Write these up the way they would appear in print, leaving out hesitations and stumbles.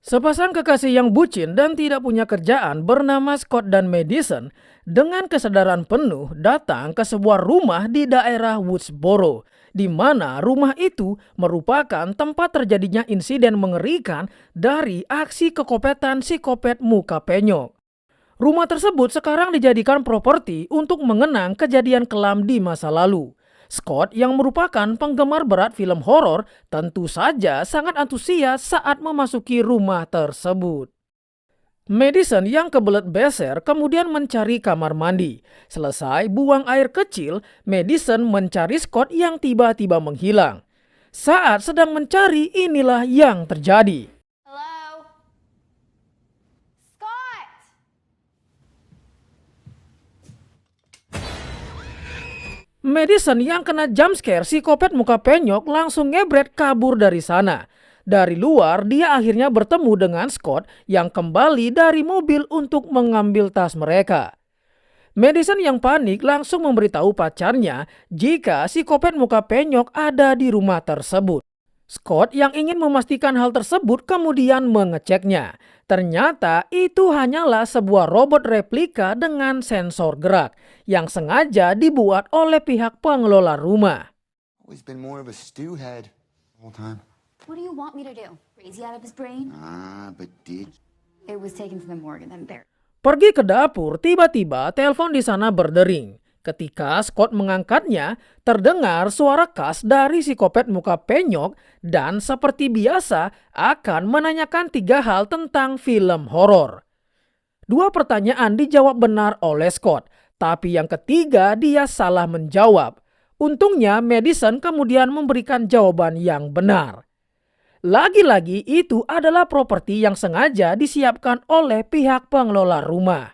Sepasang kekasih yang bucin dan tidak punya kerjaan bernama Scott dan Madison dengan kesadaran penuh datang ke sebuah rumah di daerah Woodsboro, di mana rumah itu merupakan tempat terjadinya insiden mengerikan dari aksi kekopetan psikopat muka penyok. Rumah tersebut sekarang dijadikan properti untuk mengenang kejadian kelam di masa lalu. Scott yang merupakan penggemar berat film horor tentu saja sangat antusias saat memasuki rumah tersebut. Madison yang kebelet beser kemudian mencari kamar mandi. Selesai buang air kecil, Madison mencari Scott yang tiba-tiba menghilang. Saat sedang mencari, inilah yang terjadi. Hello? Scott! Madison yang kena jumpscare psikopat muka penyok langsung ngebret kabur dari sana. Dari luar, dia akhirnya bertemu dengan Scott yang kembali dari mobil untuk mengambil tas mereka. Madison yang panik langsung memberitahu pacarnya jika psikopat muka penyok ada di rumah tersebut. Scott yang ingin memastikan hal tersebut kemudian mengeceknya. Ternyata itu hanyalah sebuah robot replika dengan sensor gerak yang sengaja dibuat oleh pihak pengelola rumah. Always been more of a stew head the whole time. What do you want me to do? Crazy out of his brain? But did It was taken to the morgue and then buried. Pergi ke dapur, tiba-tiba telepon di sana berdering. Ketika Scott mengangkatnya, terdengar suara khas dari psikopat muka penyok dan seperti biasa akan menanyakan 3 hal tentang film horor. 2 pertanyaan dijawab benar oleh Scott, tapi yang ketiga dia salah menjawab. Untungnya Madison kemudian memberikan jawaban yang benar. Lagi-lagi itu adalah properti yang sengaja disiapkan oleh pihak pengelola rumah.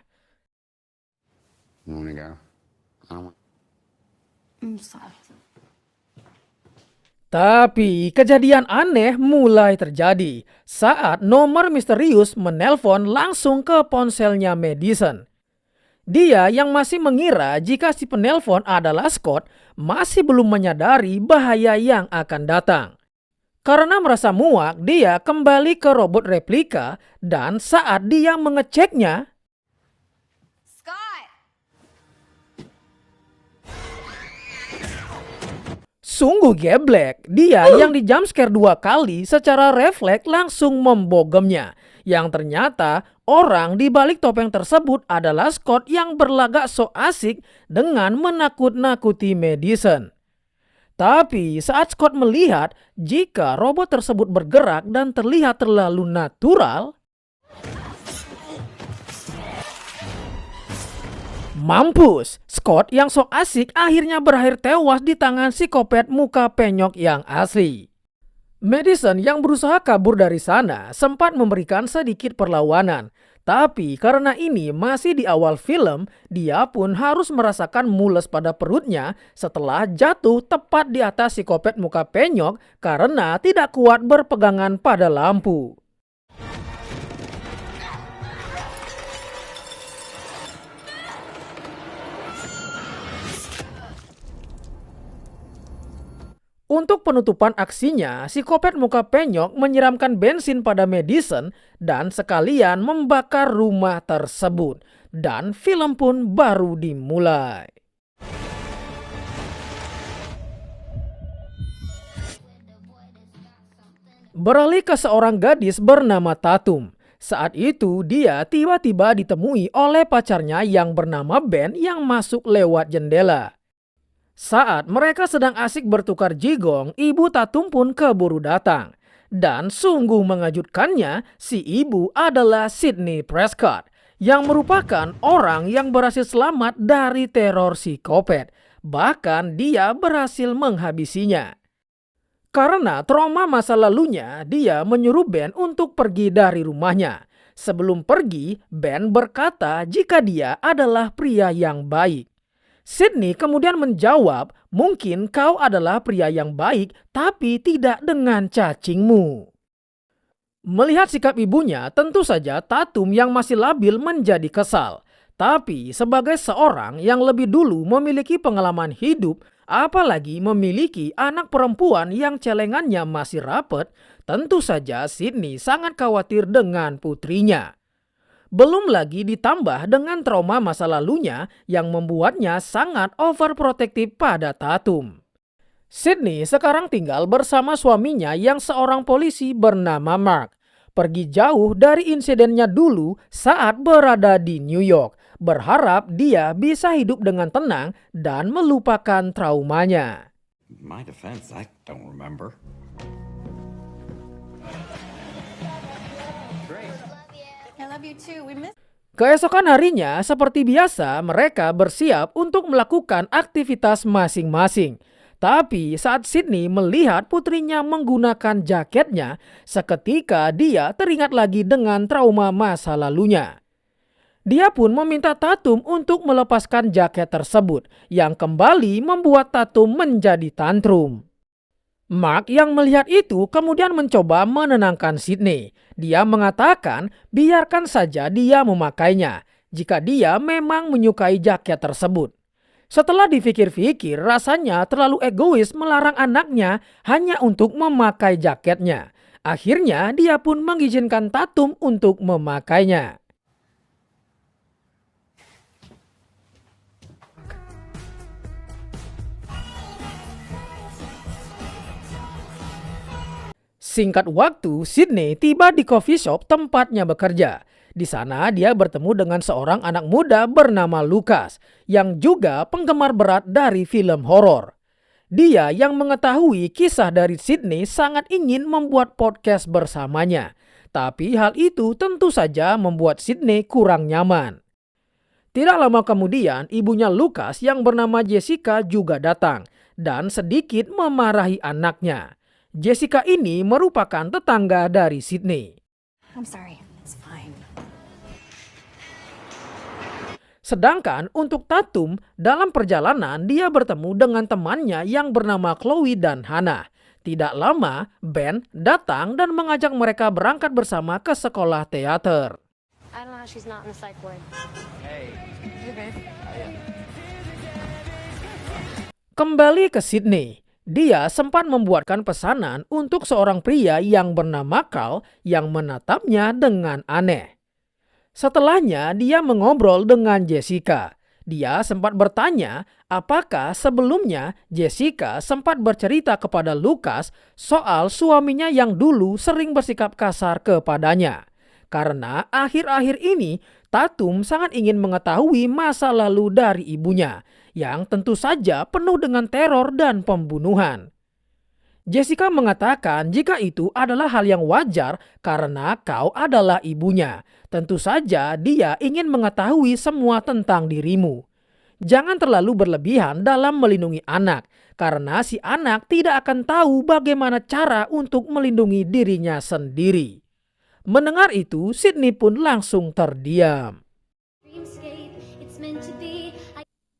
you wanna go? I don't want. I'm sorry. Tapi kejadian aneh mulai terjadi saat nomor misterius menelpon langsung ke ponselnya Madison. Dia yang masih mengira jika si penelpon adalah Scott masih belum menyadari bahaya yang akan datang. Karena merasa muak, dia kembali ke robot replika dan saat dia mengeceknya, Scott! sungguh geblek. Dia yang di jumpscare 2 kali secara refleks langsung membogemnya. Yang ternyata orang di balik topeng tersebut adalah Scott yang berlagak so asik dengan menakut-nakuti Madison. Tapi saat Scott melihat jika robot tersebut bergerak dan terlihat terlalu natural, mampus, Scott yang sok asik akhirnya berakhir tewas di tangan psikopat muka penyok yang asli. Madison yang berusaha kabur dari sana sempat memberikan sedikit perlawanan. Tapi karena ini masih di awal film, dia pun harus merasakan mules pada perutnya setelah jatuh tepat di atas psikopat muka penyok karena tidak kuat berpegangan pada lampu. Untuk penutupan aksinya, psikopat muka penyok menyiramkan bensin pada Madison dan sekalian membakar rumah tersebut. Dan film pun baru dimulai. Beralih ke seorang gadis bernama Tatum. Saat itu dia tiba-tiba ditemui oleh pacarnya yang bernama Ben yang masuk lewat jendela. Saat mereka sedang asik bertukar jigong, ibu Tatum pun keburu datang. Dan sungguh mengejutkannya, si ibu adalah Sidney Prescott yang merupakan orang yang berhasil selamat dari teror psikopat. Bahkan dia berhasil menghabisinya. Karena trauma masa lalunya, dia menyuruh Ben untuk pergi dari rumahnya. Sebelum pergi, Ben berkata jika dia adalah pria yang baik. Sidney kemudian menjawab, mungkin kau adalah pria yang baik, tapi tidak dengan cacingmu. Melihat sikap ibunya, tentu saja Tatum yang masih labil menjadi kesal. Tapi sebagai seorang yang lebih dulu memiliki pengalaman hidup, apalagi memiliki anak perempuan yang celengannya masih rapet, Tentu saja Sydney sangat khawatir dengan putrinya. Belum lagi ditambah dengan trauma masa lalunya yang membuatnya sangat overprotective pada Tatum. Sydney sekarang tinggal bersama suaminya yang seorang polisi bernama Mark. Pergi jauh dari insidennya dulu saat berada di New York. Berharap dia bisa hidup dengan tenang dan melupakan traumanya. My defense, I don't remember. I love you too. We miss. Keesokan harinya, seperti biasa, mereka bersiap untuk melakukan aktivitas masing-masing. Tapi saat Sydney melihat putrinya menggunakan jaketnya, seketika dia teringat lagi dengan trauma masa lalunya. Dia pun meminta Tatum untuk melepaskan jaket tersebut, yang kembali membuat Tatum menjadi tantrum. Mark yang melihat itu kemudian mencoba menenangkan Sydney. Dia mengatakan biarkan saja dia memakainya jika dia memang menyukai jaket tersebut. Setelah dipikir-pikir, rasanya terlalu egois melarang anaknya hanya untuk memakai jaketnya. Akhirnya dia pun mengizinkan Tatum untuk memakainya. Singkat waktu, Sydney tiba di coffee shop tempatnya bekerja. Di sana dia bertemu dengan seorang anak muda bernama Lucas yang juga penggemar berat dari film horor. Dia yang mengetahui kisah dari Sydney sangat ingin membuat podcast bersamanya. Tapi hal itu tentu saja membuat Sydney kurang nyaman. Tidak lama kemudian ibunya Lucas yang bernama Jessica juga datang dan sedikit memarahi anaknya. Jessica ini merupakan tetangga dari Sydney. I'm sorry. It's fine. Sedangkan untuk Tatum, dalam perjalanan dia bertemu dengan temannya yang bernama Chloe dan Hannah. Tidak lama, Ben datang dan mengajak mereka berangkat bersama ke sekolah teater. I don't know how she's not in the psych ward. Kembali ke Sydney. Dia sempat membuatkan pesanan untuk seorang pria yang bernama Carl yang menatapnya dengan aneh. Setelahnya dia mengobrol dengan Jessica. Dia sempat bertanya apakah sebelumnya Jessica sempat bercerita kepada Lucas soal suaminya yang dulu sering bersikap kasar kepadanya. Karena akhir-akhir ini Tatum sangat ingin mengetahui masa lalu dari ibunya yang tentu saja penuh dengan teror dan pembunuhan. Jessica mengatakan jika itu adalah hal yang wajar karena kau adalah ibunya. Tentu saja dia ingin mengetahui semua tentang dirimu. Jangan terlalu berlebihan dalam melindungi anak karena si anak tidak akan tahu bagaimana cara untuk melindungi dirinya sendiri. Mendengar itu, Sydney pun langsung terdiam.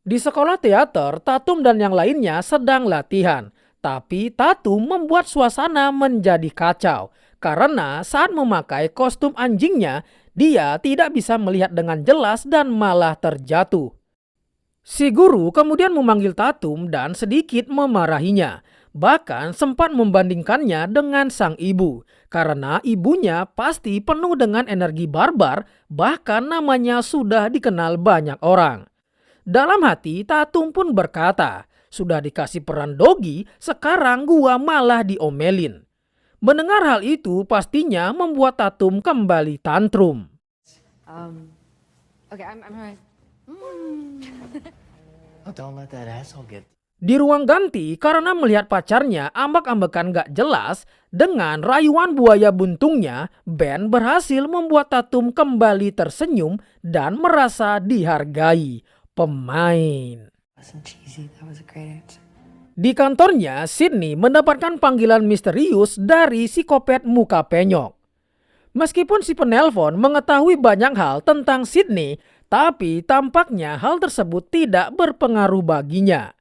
Di sekolah teater, Tatum dan yang lainnya sedang latihan. Tapi Tatum membuat suasana menjadi kacau. Karena saat memakai kostum anjingnya, dia tidak bisa melihat dengan jelas dan malah terjatuh. Si guru kemudian memanggil Tatum dan sedikit memarahinya. Bahkan sempat membandingkannya dengan sang ibu. Karena ibunya pasti penuh dengan energi barbar, bahkan namanya sudah dikenal banyak orang. Dalam hati Tatum pun berkata, sudah dikasih peran Doggy, sekarang gua malah diomelin. Mendengar hal itu pastinya membuat Tatum kembali tantrum. Okay, I'm right. Oh, don't let that asshole get... Di ruang ganti karena melihat pacarnya ambak-ambekan gak jelas, dengan rayuan buaya buntungnya, Ben berhasil membuat Tatum kembali tersenyum dan merasa dihargai. Pemain. Di kantornya, Sydney mendapatkan panggilan misterius dari psikopat muka penyok. Meskipun si penelpon mengetahui banyak hal tentang Sydney, tapi tampaknya hal tersebut tidak berpengaruh baginya.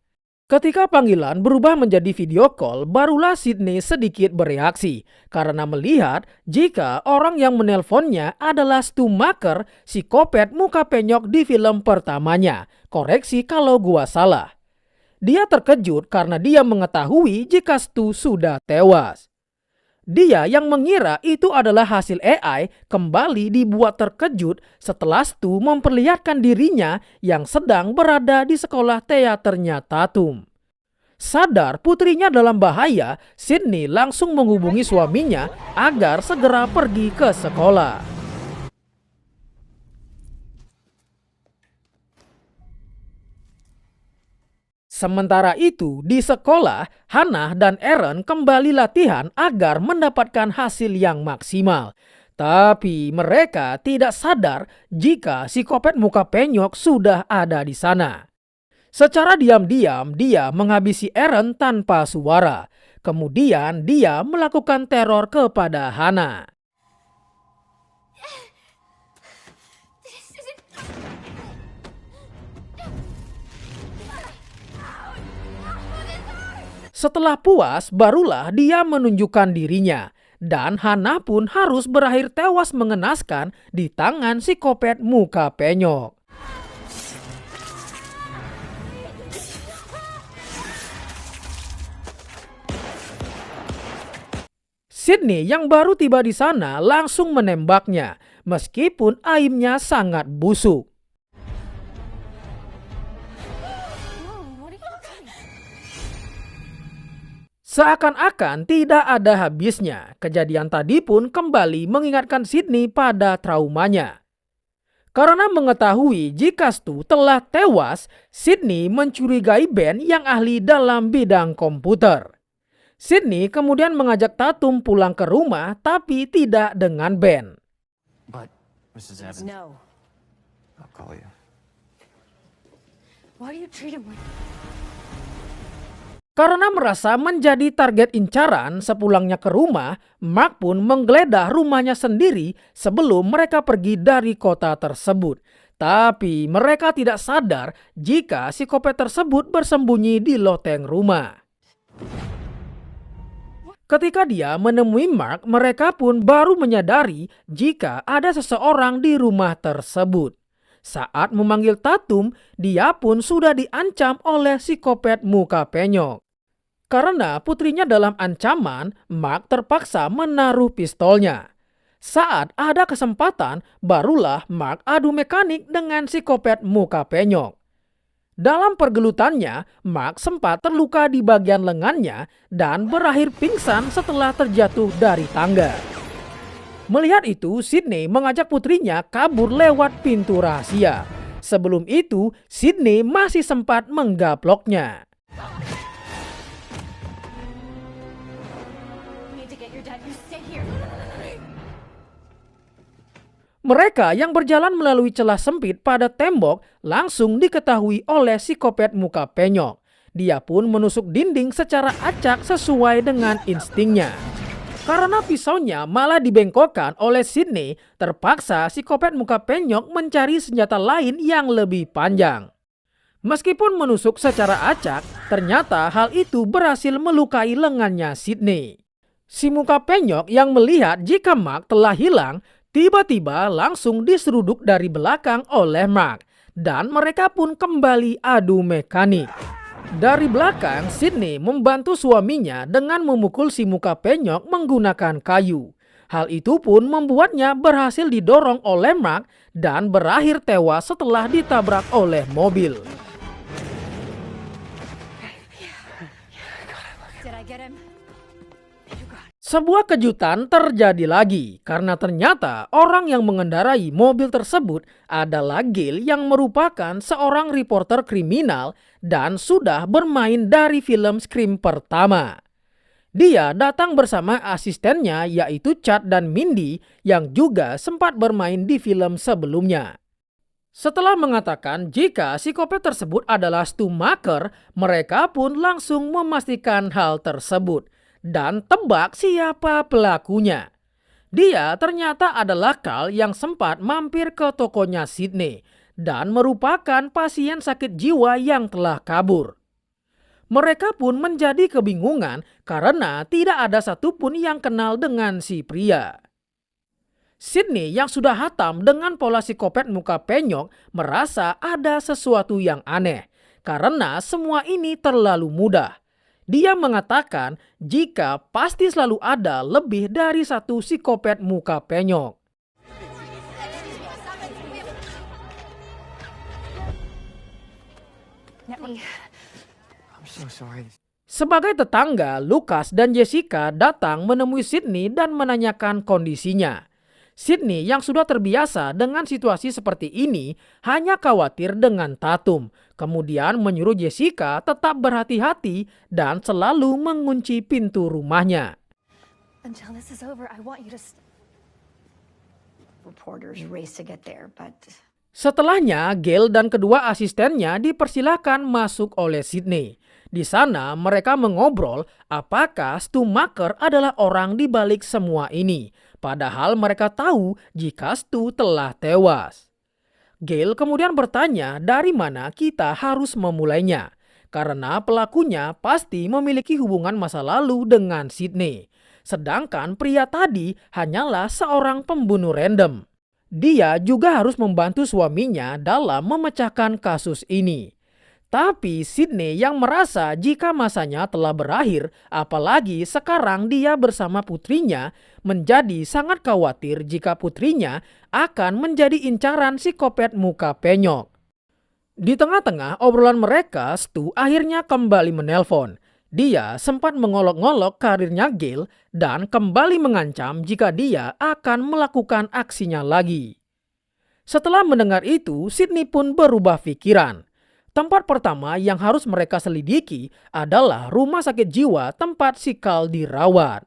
Ketika panggilan berubah menjadi video call, barulah Sydney sedikit bereaksi karena melihat jika orang yang menelponnya adalah Stu Maker, psikopat muka penyok di film pertamanya. Koreksi kalau gua salah. Dia terkejut karena dia mengetahui jika Stu sudah tewas. Dia yang mengira itu adalah hasil AI kembali dibuat terkejut setelah Stu memperlihatkan dirinya yang sedang berada di sekolah teaternya Tatum. Sadar putrinya dalam bahaya, Sydney langsung menghubungi suaminya agar segera pergi ke sekolah. Sementara itu, di sekolah, Hannah dan Aaron kembali latihan agar mendapatkan hasil yang maksimal. Tapi mereka tidak sadar jika psikopat muka penyok sudah ada di sana. Secara diam-diam, dia menghabisi Aaron tanpa suara. Kemudian dia melakukan teror kepada Hannah. Setelah puas, barulah dia menunjukkan dirinya. Dan Hannah pun harus berakhir tewas mengenaskan di tangan psikopat muka penyok. Sydney yang baru tiba di sana langsung menembaknya, meskipun aimnya sangat busuk. Seakan-akan tidak ada habisnya, kejadian tadi pun kembali mengingatkan Sydney pada traumanya. Karena mengetahui jika Stu telah tewas, Sydney mencurigai Ben yang ahli dalam bidang komputer. Sydney kemudian mengajak Tatum pulang ke rumah, tapi tidak dengan Ben. But, Mrs. Evans, No. I'll call you. Why do you treat him like... Karena merasa menjadi target incaran sepulangnya ke rumah, Mark pun menggeledah rumahnya sendiri sebelum mereka pergi dari kota tersebut. Tapi mereka tidak sadar jika psikopat tersebut bersembunyi di loteng rumah. Ketika dia menemui Mark, mereka pun baru menyadari jika ada seseorang di rumah tersebut. Saat memanggil Tatum, dia pun sudah diancam oleh psikopat muka penyok. Karena putrinya dalam ancaman, Mark terpaksa menaruh pistolnya. Saat ada kesempatan, barulah Mark adu mekanik dengan psikopat muka penyok. Dalam pergelutannya, Mark sempat terluka di bagian lengannya dan berakhir pingsan setelah terjatuh dari tangga. Melihat itu, Sydney mengajak putrinya kabur lewat pintu rahasia. Sebelum itu, Sydney masih sempat menggaploknya. Mereka yang berjalan melalui celah sempit pada tembok langsung diketahui oleh psikopat muka penyok. Dia pun menusuk dinding secara acak sesuai dengan instingnya. Karena pisaunya malah dibengkokkan oleh Sydney, terpaksa psikopat muka penyok mencari senjata lain yang lebih panjang. Meskipun menusuk secara acak, ternyata hal itu berhasil melukai lengannya Sydney. Si muka penyok yang melihat jika Mark telah hilang, tiba-tiba langsung diseruduk dari belakang oleh Mark. Dan mereka pun kembali adu mekanik. Dari belakang, Sydney membantu suaminya dengan memukul si muka penyok menggunakan kayu. Hal itu pun membuatnya berhasil didorong oleh Mark dan berakhir tewas setelah ditabrak oleh mobil. Did I get him? Sebuah kejutan terjadi lagi karena ternyata orang yang mengendarai mobil tersebut adalah Gale yang merupakan seorang reporter kriminal dan sudah bermain dari film Scream pertama. Dia datang bersama asistennya yaitu Chad dan Mindy yang juga sempat bermain di film sebelumnya. Setelah mengatakan jika psikopat tersebut adalah Stu Maker, mereka pun langsung memastikan hal tersebut. Dan tebak siapa pelakunya. Dia ternyata adalah Carl yang sempat mampir ke tokonya Sydney dan merupakan pasien sakit jiwa yang telah kabur. Mereka pun menjadi kebingungan karena tidak ada satupun yang kenal dengan si pria. Sydney yang sudah hatam dengan pola psikopat muka penyok merasa ada sesuatu yang aneh karena semua ini terlalu mudah. Dia mengatakan jika pasti selalu ada lebih dari satu psikopat muka penyok. I'm so sorry. Sebagai tetangga, Lucas dan Jessica datang menemui Sydney dan menanyakan kondisinya. Sydney yang sudah terbiasa dengan situasi seperti ini hanya khawatir dengan Tatum. Kemudian menyuruh Jessica tetap berhati-hati dan selalu mengunci pintu rumahnya. Until this is over, I want you to. Reporters race to get there, but. Setelahnya, Gail dan kedua asistennya dipersilakan masuk oleh Sydney. Di sana mereka mengobrol apakah Stu Macker adalah orang di balik semua ini. Padahal mereka tahu jika Stu telah tewas. Gail kemudian bertanya dari mana kita harus memulainya. Karena pelakunya pasti memiliki hubungan masa lalu dengan Sydney. Sedangkan pria tadi hanyalah seorang pembunuh random. Dia juga harus membantu suaminya dalam memecahkan kasus ini. Tapi Sydney yang merasa jika masanya telah berakhir, apalagi sekarang dia bersama putrinya, menjadi sangat khawatir jika putrinya akan menjadi incaran psikopat muka penyok. Di tengah-tengah obrolan mereka, Stu akhirnya kembali menelpon. Dia sempat mengolok-ngolok karirnya Gail dan kembali mengancam jika dia akan melakukan aksinya lagi. Setelah mendengar itu, Sydney pun berubah pikiran. Tempat pertama yang harus mereka selidiki adalah rumah sakit jiwa tempat si Carl dirawat.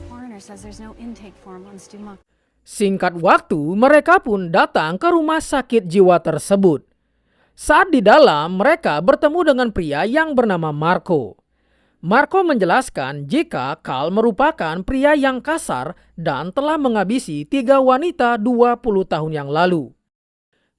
Coroner says there's no intake form on Stu Macker. Singkat waktu, mereka pun datang ke rumah sakit jiwa tersebut. Saat di dalam, mereka bertemu dengan pria yang bernama Marco. Marco menjelaskan jika Carl merupakan pria yang kasar dan telah menghabisi 3 wanita 20 tahun yang lalu.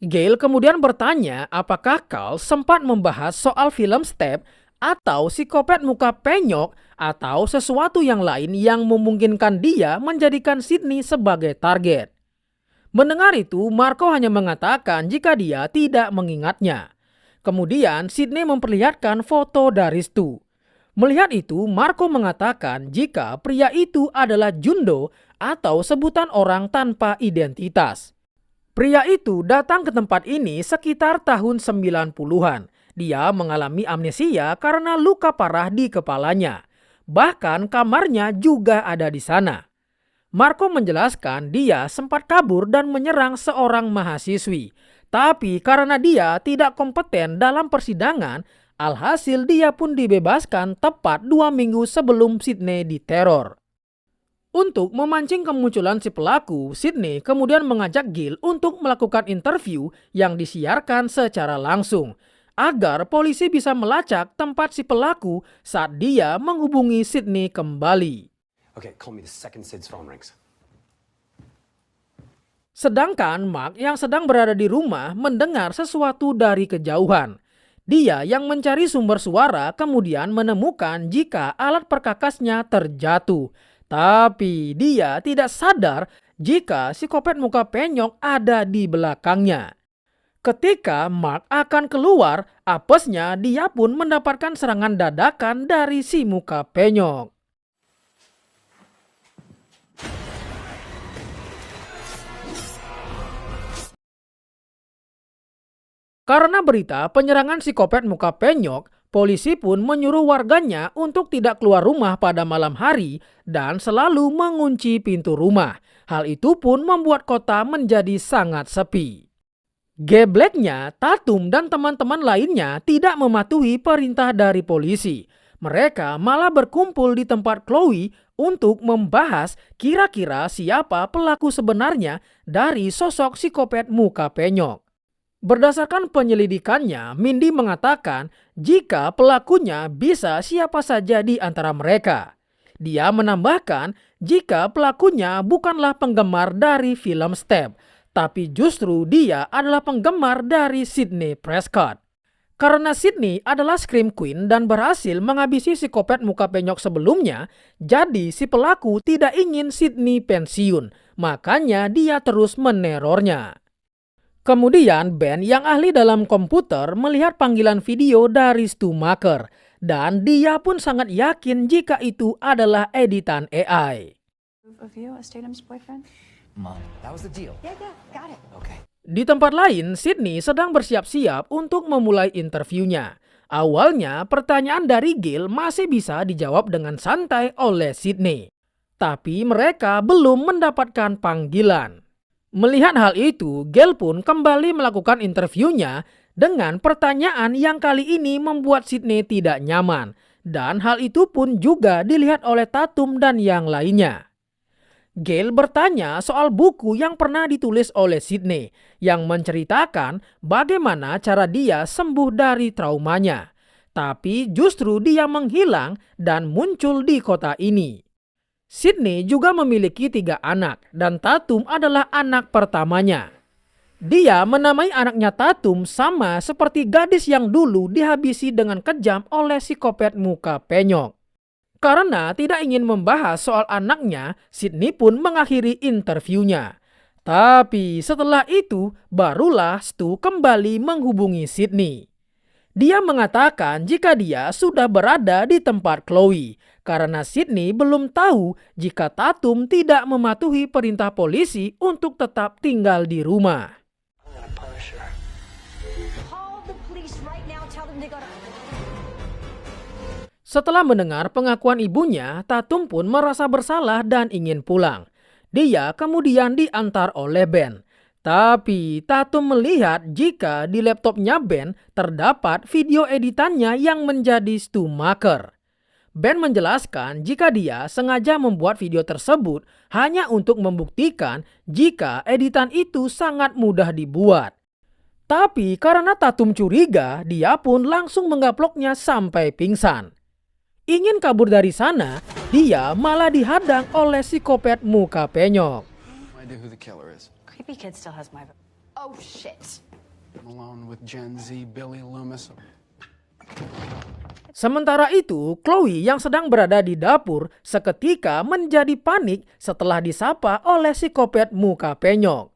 Gail kemudian bertanya apakah Carl sempat membahas soal film Step atau psikopat muka penyok atau sesuatu yang lain yang memungkinkan dia menjadikan Sydney sebagai target. Mendengar itu, Marco hanya mengatakan jika dia tidak mengingatnya. Kemudian Sydney memperlihatkan foto dari Stu. Melihat itu, Marco mengatakan jika pria itu adalah Jundo atau sebutan orang tanpa identitas. Pria itu datang ke tempat ini sekitar tahun 90-an. Dia mengalami amnesia karena luka parah di kepalanya. Bahkan kamarnya juga ada di sana. Marco menjelaskan dia sempat kabur dan menyerang seorang mahasiswi. Tapi karena dia tidak kompeten dalam persidangan, alhasil dia pun dibebaskan tepat 2 minggu sebelum Sydney diteror. Untuk memancing kemunculan si pelaku, Sydney kemudian mengajak Gail untuk melakukan interview yang disiarkan secara langsung, agar polisi bisa melacak tempat si pelaku saat dia menghubungi Sydney kembali. Okay, call me the second Sid's phone rings. Sedangkan Mark yang sedang berada di rumah mendengar sesuatu dari kejauhan. Dia yang mencari sumber suara kemudian menemukan jika alat perkakasnya terjatuh. Tapi dia tidak sadar jika psikopat muka penyok ada di belakangnya. Ketika Mark akan keluar, apesnya dia pun mendapatkan serangan dadakan dari si muka penyok. Karena berita penyerangan psikopat muka penyok, polisi pun menyuruh warganya untuk tidak keluar rumah pada malam hari dan selalu mengunci pintu rumah. Hal itu pun membuat kota menjadi sangat sepi. Gebleknya, Tatum dan teman-teman lainnya tidak mematuhi perintah dari polisi. Mereka malah berkumpul di tempat Chloe untuk membahas kira-kira siapa pelaku sebenarnya dari sosok psikopat muka penyok. Berdasarkan penyelidikannya, Mindy mengatakan jika pelakunya bisa siapa saja di antara mereka. Dia menambahkan jika pelakunya bukanlah penggemar dari film Step, tapi justru dia adalah penggemar dari Sidney Prescott. Karena Sydney adalah Scream Queen dan berhasil menghabisi psikopat muka penyok sebelumnya, jadi si pelaku tidak ingin Sydney pensiun, makanya dia terus menerornya. Kemudian Ben yang ahli dalam komputer melihat panggilan video dari Stumaker dan dia pun sangat yakin jika itu adalah editan AI. Of you as Tatum's boyfriend? Mom, that was the deal. Yeah, got it. Okay. Di tempat lain, Sydney sedang bersiap-siap untuk memulai interviunya. Awalnya, pertanyaan dari Gale masih bisa dijawab dengan santai oleh Sydney. Tapi mereka belum mendapatkan panggilan. Melihat hal itu, Gale pun kembali melakukan interviunya dengan pertanyaan yang kali ini membuat Sydney tidak nyaman. Dan hal itu pun juga dilihat oleh Tatum dan yang lainnya. Gale bertanya soal buku yang pernah ditulis oleh Sydney yang menceritakan bagaimana cara dia sembuh dari traumanya. Tapi justru dia menghilang dan muncul di kota ini. Sydney juga memiliki 3 anak dan Tatum adalah anak pertamanya. Dia menamai anaknya Tatum sama seperti gadis yang dulu dihabisi dengan kejam oleh psikopat muka penyok. Karena tidak ingin membahas soal anaknya, Sydney pun mengakhiri interviunya. Tapi setelah itu, barulah Stu kembali menghubungi Sydney. Dia mengatakan jika dia sudah berada di tempat Chloe, karena Sydney belum tahu jika Tatum tidak mematuhi perintah polisi untuk tetap tinggal di rumah. Call the police right now. Tell them to go to... Setelah mendengar pengakuan ibunya, Tatum pun merasa bersalah dan ingin pulang. Dia kemudian diantar oleh Ben. Tapi Tatum melihat jika di laptopnya Ben terdapat video editannya yang menjadi Stumaker. Ben menjelaskan jika dia sengaja membuat video tersebut hanya untuk membuktikan jika editan itu sangat mudah dibuat. Tapi karena Tatum curiga, dia pun langsung menggaploknya sampai pingsan. Ingin kabur dari sana, dia malah dihadang oleh psikopat muka penyok. I idea who the killer is. Creepy kid still has my... Oh, shit. I'm alone with Gen Z, Billy Loomis. Sementara itu, Chloe yang sedang berada di dapur seketika menjadi panik setelah disapa oleh psikopat muka penyok.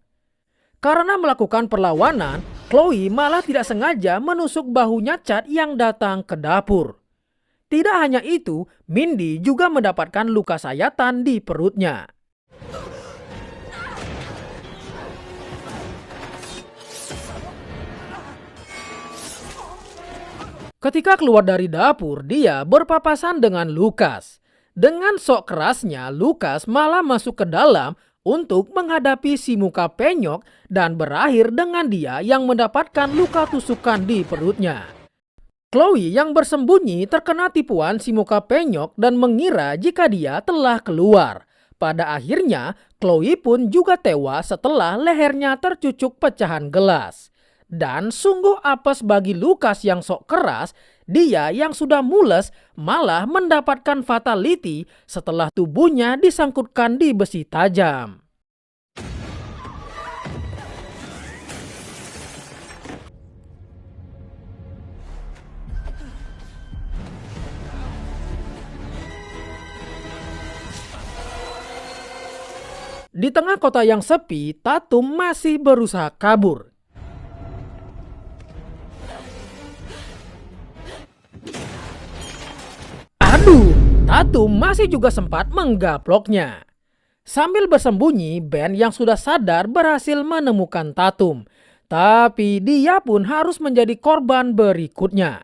Karena melakukan perlawanan, Chloe malah tidak sengaja menusuk bahunya Chad yang datang ke dapur. Tidak hanya itu, Mindy juga mendapatkan luka sayatan di perutnya. Ketika keluar dari dapur, dia berpapasan dengan Lucas. Dengan sok kerasnya, Lucas malah masuk ke dalam untuk menghadapi si muka penyok dan berakhir dengan dia yang mendapatkan luka tusukan di perutnya. Chloe yang bersembunyi terkena tipuan si muka penyok dan mengira jika dia telah keluar. Pada akhirnya, Chloe pun juga tewas setelah lehernya tercucuk pecahan gelas. Dan sungguh apes bagi Lucas yang sok keras, dia yang sudah mules malah mendapatkan fatality setelah tubuhnya disangkutkan di besi tajam. Di tengah kota yang sepi, Tatum masih berusaha kabur. Aduh, Tatum masih juga sempat menggaploknya. Sambil bersembunyi, Ben yang sudah sadar berhasil menemukan Tatum. Tapi dia pun harus menjadi korban berikutnya.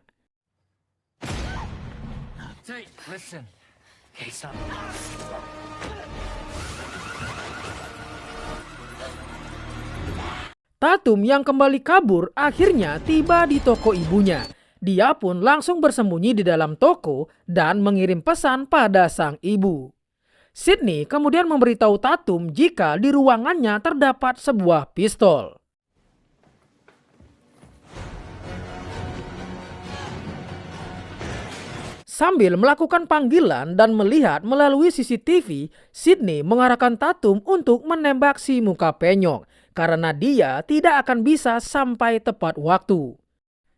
Hey, listen. Hey, stop. Tatum yang kembali kabur akhirnya tiba di toko ibunya. Dia pun langsung bersembunyi di dalam toko dan mengirim pesan pada sang ibu. Sydney kemudian memberitahu Tatum jika di ruangannya terdapat sebuah pistol. Sambil melakukan panggilan dan melihat melalui CCTV, Sydney mengarahkan Tatum untuk menembak si muka penyok karena dia tidak akan bisa sampai tepat waktu.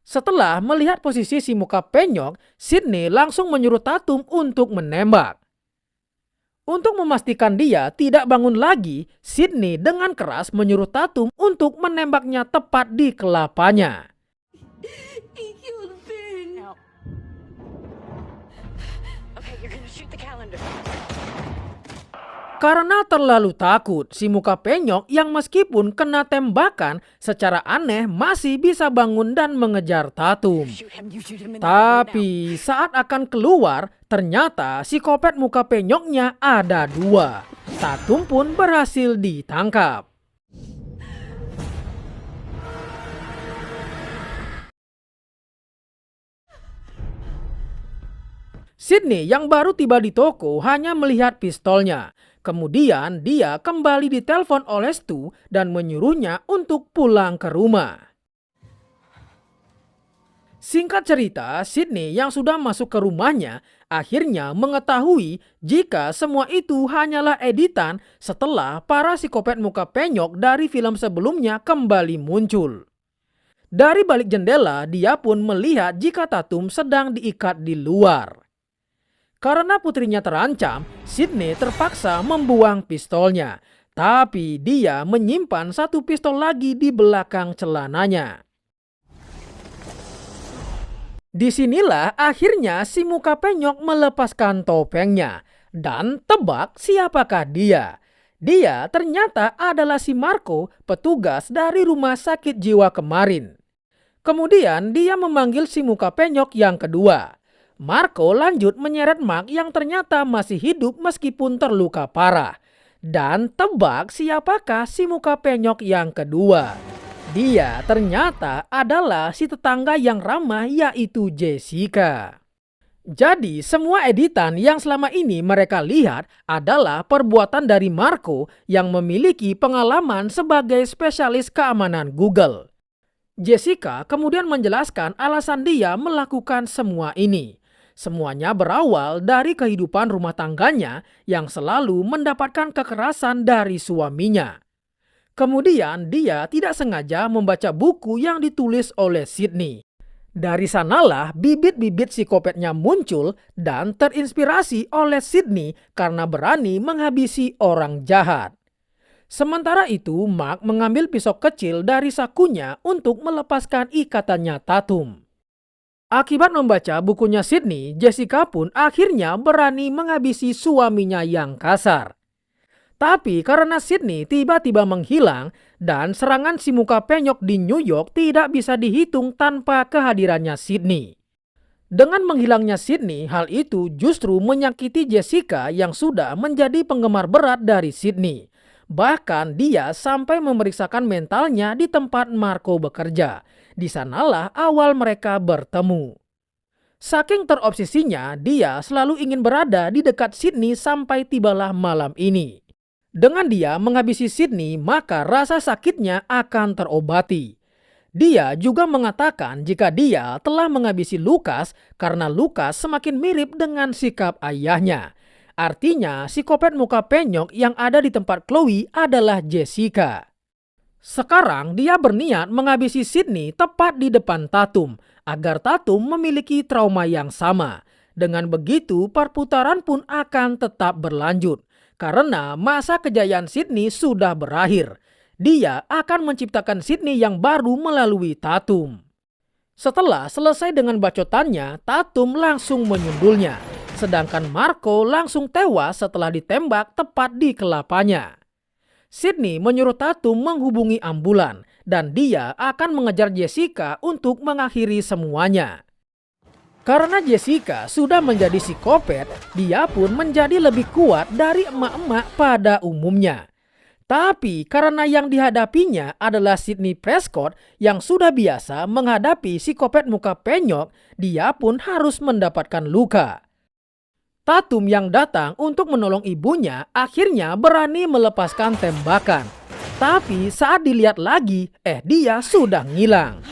Setelah melihat posisi si muka penyok, Sydney langsung menyuruh Tatum untuk menembak. Untuk memastikan dia tidak bangun lagi, Sydney dengan keras menyuruh Tatum untuk menembaknya tepat di kelapanya. He killed Ben. No. Okay, you're gonna shoot the calendar. Karena terlalu takut, si muka penyok yang meskipun kena tembakan secara aneh masih bisa bangun dan mengejar Tatum. Shoot him, you shoot him in the head Tapi saat akan keluar, ternyata psikopat muka penyoknya ada 2. Tatum pun berhasil ditangkap. Sydney yang baru tiba di toko hanya melihat pistolnya. Kemudian dia kembali ditelepon oleh Stu dan menyuruhnya untuk pulang ke rumah. Singkat cerita, Sydney yang sudah masuk ke rumahnya akhirnya mengetahui jika semua itu hanyalah editan setelah para psikopat muka penyok dari film sebelumnya kembali muncul. Dari balik jendela, dia pun melihat jika Tatum sedang diikat di luar. Karena putrinya terancam, Sydney terpaksa membuang pistolnya. Tapi dia menyimpan 1 pistol lagi di belakang celananya. Disinilah akhirnya si muka penyok melepaskan topengnya. Dan tebak siapakah dia? Dia ternyata adalah si Marco, petugas dari rumah sakit jiwa kemarin. Kemudian dia memanggil si muka penyok yang kedua. Marco lanjut menyeret Mark yang ternyata masih hidup meskipun terluka parah. Dan tebak siapakah si muka penyok yang kedua? Dia ternyata adalah si tetangga yang ramah, yaitu Jessica. Jadi semua editan yang selama ini mereka lihat adalah perbuatan dari Marco yang memiliki pengalaman sebagai spesialis keamanan Google. Jessica kemudian menjelaskan alasan dia melakukan semua ini. Semuanya berawal dari kehidupan rumah tangganya yang selalu mendapatkan kekerasan dari suaminya. Kemudian dia tidak sengaja membaca buku yang ditulis oleh Sydney. Dari sanalah bibit-bibit psikopatnya muncul dan terinspirasi oleh Sydney karena berani menghabisi orang jahat. Sementara itu, Mark mengambil pisau kecil dari sakunya untuk melepaskan ikatannya Tatum. Akibat membaca bukunya Sydney, Jessica pun akhirnya berani menghabisi suaminya yang kasar. Tapi karena Sydney tiba-tiba menghilang dan serangan si muka penyok di New York tidak bisa dihitung tanpa kehadirannya Sydney. Dengan menghilangnya Sydney, hal itu justru menyakiti Jessica yang sudah menjadi penggemar berat dari Sydney. Bahkan dia sampai memeriksakan mentalnya di tempat Marco bekerja. Di sanalah awal mereka bertemu. Saking terobsesinya, dia selalu ingin berada di dekat Sydney sampai tibalah malam ini. Dengan dia menghabisi Sydney, maka rasa sakitnya akan terobati. Dia juga mengatakan jika dia telah menghabisi Lucas karena Lucas semakin mirip dengan sikap ayahnya. Artinya, psikopat muka penyok yang ada di tempat Chloe adalah Jessica. Sekarang dia berniat menghabisi Sydney tepat di depan Tatum agar Tatum memiliki trauma yang sama. Dengan begitu perputaran pun akan tetap berlanjut karena masa kejayaan Sydney sudah berakhir. Dia akan menciptakan Sydney yang baru melalui Tatum. Setelah selesai dengan bacotannya, Tatum langsung menyundulnya. Sedangkan Marco langsung tewas setelah ditembak tepat di kelapanya. Sydney menyuruh Tatum menghubungi ambulan dan dia akan mengejar Jessica untuk mengakhiri semuanya. Karena Jessica sudah menjadi psikopat, dia pun menjadi lebih kuat dari emak-emak pada umumnya. Tapi karena yang dihadapinya adalah Sidney Prescott yang sudah biasa menghadapi psikopat muka penyok, dia pun harus mendapatkan luka. Tatum yang datang untuk menolong ibunya akhirnya berani melepaskan tembakan. Tapi saat dilihat lagi, dia sudah ngilang.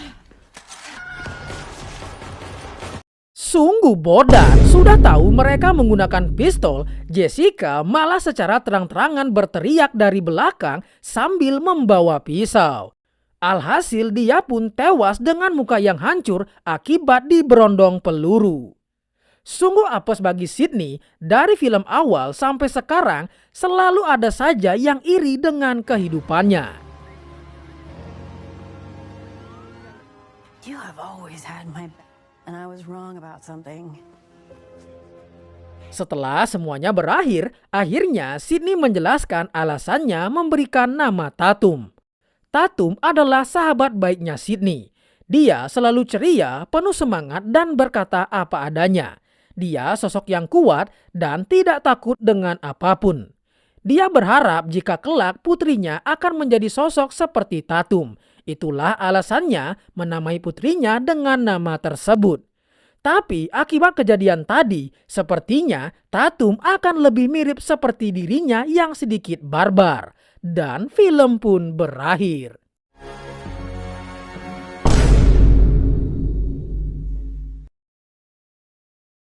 Sungguh bodoh, sudah tahu mereka menggunakan pistol, Jessica malah secara terang-terangan berteriak dari belakang sambil membawa pisau. Alhasil dia pun tewas dengan muka yang hancur akibat diberondong peluru. Sungguh apes bagi Sydney, dari film awal sampai sekarang selalu ada saja yang iri dengan kehidupannya. You have always had my back, and I was wrong about something. Setelah semuanya berakhir, akhirnya Sydney menjelaskan alasannya memberikan nama Tatum. Tatum adalah sahabat baiknya Sydney. Dia selalu ceria, penuh semangat dan berkata apa adanya. Dia sosok yang kuat dan tidak takut dengan apapun. Dia berharap jika kelak putrinya akan menjadi sosok seperti Tatum. Itulah alasannya menamai putrinya dengan nama tersebut. Tapi akibat kejadian tadi, sepertinya Tatum akan lebih mirip seperti dirinya yang sedikit barbar. Dan film pun berakhir.